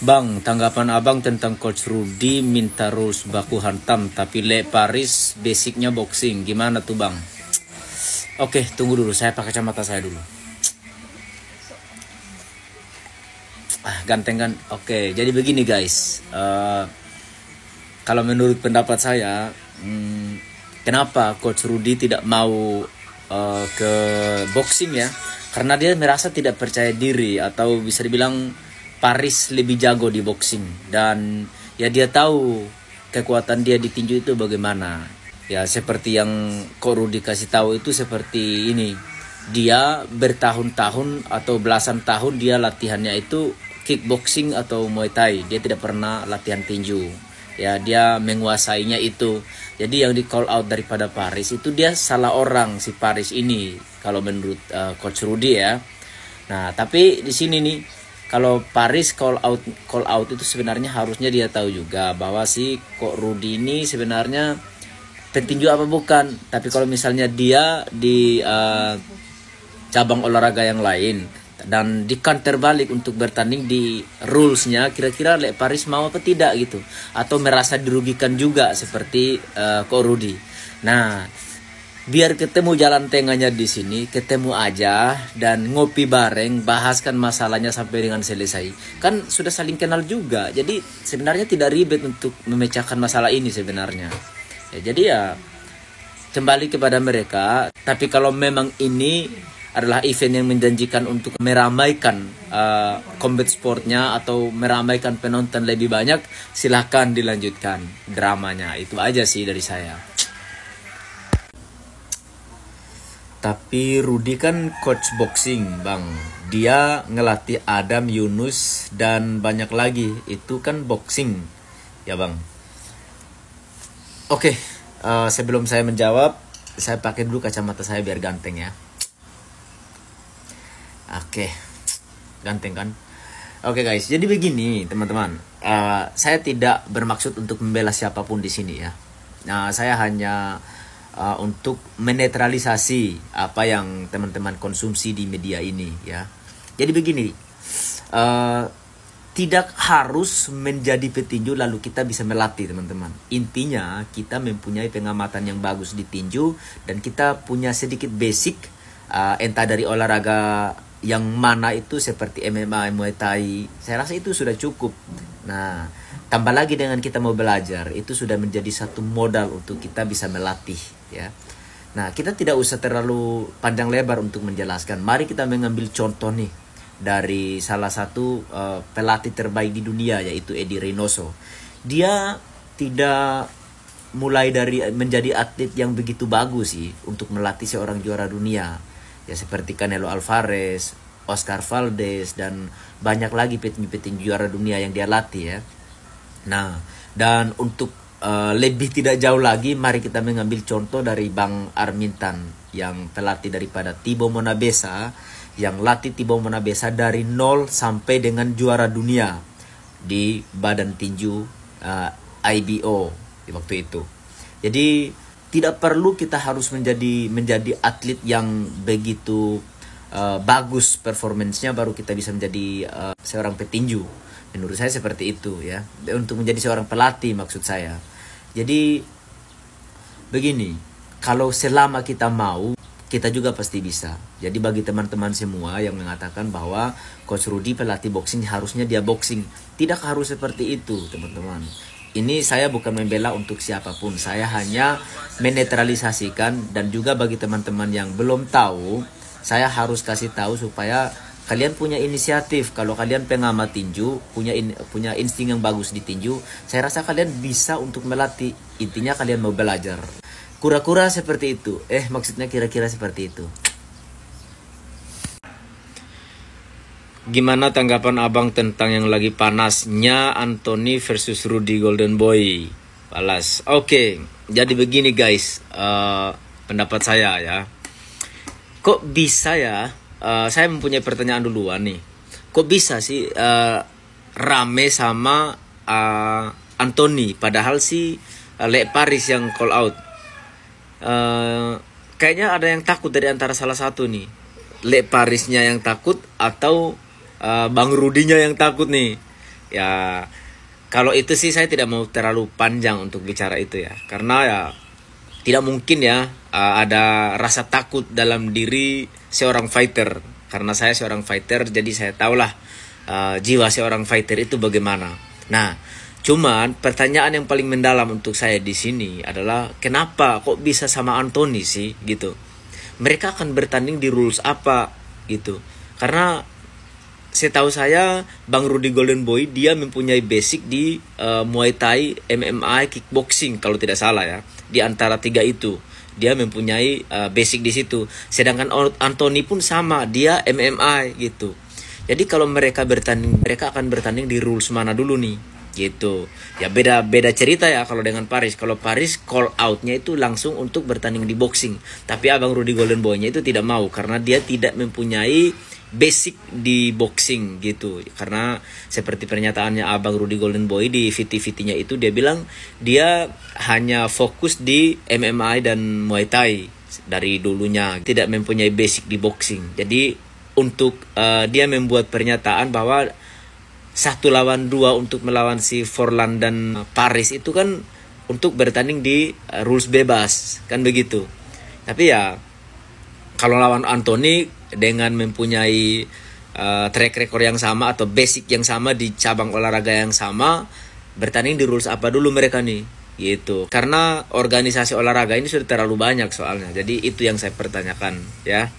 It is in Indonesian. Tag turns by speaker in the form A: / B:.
A: Bang, tanggapan abang tentang Coach Rudy minta rules baku hantam tapi Le Paris basicnya boxing. Gimana tuh bang? Oke, tunggu dulu. Saya pakai kacamata saya dulu. Ganteng kan? Oke, jadi begini guys. Kalau menurut pendapat saya, kenapa Coach Rudy tidak mau ke boxing ya? Karena dia merasa tidak percaya diri atau bisa dibilang Paris lebih jago di boxing dan ya dia tahu kekuatan dia di tinju itu bagaimana. Ya seperti yang Ko Rudy kasih tahu itu seperti ini. Dia bertahun-tahun atau belasan tahun dia latihannya itu kickboxing atau Muay Thai. Dia tidak pernah latihan tinju. Ya dia menguasainya itu. Jadi yang di call out daripada Paris itu dia salah orang si Paris ini kalau menurut Coach Rudy ya. Nah, tapi di sini nih kalau Paris call out itu sebenarnya harusnya dia tahu juga bahwa si Ko Rudy ini sebenarnya petinju apa bukan. Tapi kalau misalnya dia di cabang olahraga yang lain dan di counter balik untuk bertanding di rulesnya, kira-kira Le Paris mau apa tidak gitu, atau merasa dirugikan juga seperti Ko Rudy. Nah, biar ketemu jalan tengahnya di sini, ketemu aja dan ngopi bareng, bahaskan masalahnya sampai dengan selesai. Kan sudah saling kenal juga, jadi sebenarnya tidak ribet untuk memecahkan masalah ini sebenarnya. Ya, jadi ya kembali kepada mereka. Tapi kalau memang ini adalah event yang menjanjikan untuk meramaikan combat sportnya atau meramaikan penonton lebih banyak, silahkan dilanjutkan dramanya. Itu aja sih dari saya. Tapi Rudy kan coach boxing bang. Dia ngelatih Adam Yunus dan banyak lagi. Itu kan boxing ya bang. Oke, sebelum saya menjawab, saya pakai dulu kacamata saya biar ganteng ya. Oke, ganteng kan? Oke guys, jadi begini teman-teman. Saya tidak bermaksud untuk membela siapapun di sini ya. Nah, saya hanya untuk menetralisasi apa yang teman-teman konsumsi di media ini ya. Jadi begini, tidak harus menjadi petinju lalu kita bisa melatih teman-teman. Intinya kita mempunyai pengamatan yang bagus di tinju dan kita punya sedikit basic entah dari olahraga yang mana itu seperti MMA, Muay Thai. Saya rasa itu sudah cukup. Nah, tambah lagi dengan kita mau belajar, itu sudah menjadi satu modal untuk kita bisa melatih ya. Nah, kita tidak usah terlalu panjang lebar untuk menjelaskan. Mari kita mengambil contoh nih dari salah satu pelatih terbaik di dunia, yaitu Eddie Reynoso. Dia tidak mulai dari menjadi atlet yang begitu bagus sih untuk melatih seorang juara dunia. Ya seperti Canelo Alvarez, Oscar Valdez dan banyak lagi petinju-petinju juara dunia yang dia latih ya. Nah, dan untuk lebih tidak jauh lagi, mari kita mengambil contoh dari Bang Armintan yang pelatih daripada Thibaut Monabesa, yang latih Thibaut Monabesa dari 0 sampai dengan juara dunia di badan tinju IBO di waktu itu. Jadi tidak perlu kita harus menjadi atlet yang begitu bagus performance-nya baru kita bisa menjadi seorang petinju. Menurut saya seperti itu ya. Untuk menjadi seorang pelatih maksud saya. Jadi begini, kalau selama kita mau, kita juga pasti bisa. Jadi bagi teman-teman semua yang mengatakan bahwa Coach Rudy pelatih boxing harusnya dia boxing, tidak harus seperti itu teman-teman. Ini saya bukan membela untuk siapapun. Saya hanya menetralisasikan, dan juga bagi teman-teman yang belum tahu, saya harus kasih tahu supaya kalian punya inisiatif. Kalau kalian pengamat tinju, punya insting yang bagus di tinju, saya rasa kalian bisa untuk melatih. Intinya kalian mau belajar. Kura-kura seperti itu. Maksudnya kira-kira seperti itu. Gimana tanggapan abang tentang yang lagi panasnya Anthony versus Rudy Golden Boy? Balas. Oke, jadi begini guys, pendapat saya ya. Kok bisa ya? Saya mempunyai pertanyaan duluan nih. Kok bisa sih rame sama Anthony, padahal si Le Paris yang call out? Kayaknya ada yang takut dari antara salah satu nih. Le Parisnya yang takut atau Bang Rudinya yang takut nih. Ya, kalau itu sih saya tidak mau terlalu panjang untuk bicara itu ya, karena ya tidak mungkin ya ada rasa takut dalam diri seorang fighter. Karena saya seorang fighter, jadi saya tahulah jiwa seorang fighter itu bagaimana. Nah, cuman pertanyaan yang paling mendalam untuk saya di sini adalah kenapa kok bisa sama Anthony sih gitu. Mereka akan bertanding di rules apa gitu. Karena setahu saya Bang Rudy Golden Boy dia mempunyai basic di Muay Thai, MMA, kickboxing kalau tidak salah ya. Di antara tiga itu dia mempunyai basic di situ. Sedangkan Anthony pun sama, dia MMA gitu. Jadi kalau mereka bertanding, mereka akan bertanding di rules mana dulu nih gitu. Ya beda cerita ya kalau dengan Paris. Kalau Paris call outnya itu langsung untuk bertanding di boxing. Tapi Abang Rudy Golden Boy-nya itu tidak mau karena dia tidak mempunyai basic di boxing gitu. Karena seperti pernyataannya Abang Rudy Golden Boy di VT-VT-nya itu, dia bilang dia hanya fokus di MMA dan Muay Thai dari dulunya, tidak mempunyai basic di boxing. Jadi untuk dia membuat pernyataan bahwa 1 lawan 2 untuk melawan si Forlan dan Paris itu kan untuk bertanding di rules bebas kan begitu. Tapi ya kalau lawan Anthony dengan mempunyai track record yang sama atau basic yang sama di cabang olahraga yang sama, bertanding di rules apa dulu mereka nih gitu. Karena organisasi olahraga ini sudah terlalu banyak soalnya. Jadi itu yang saya pertanyakan ya.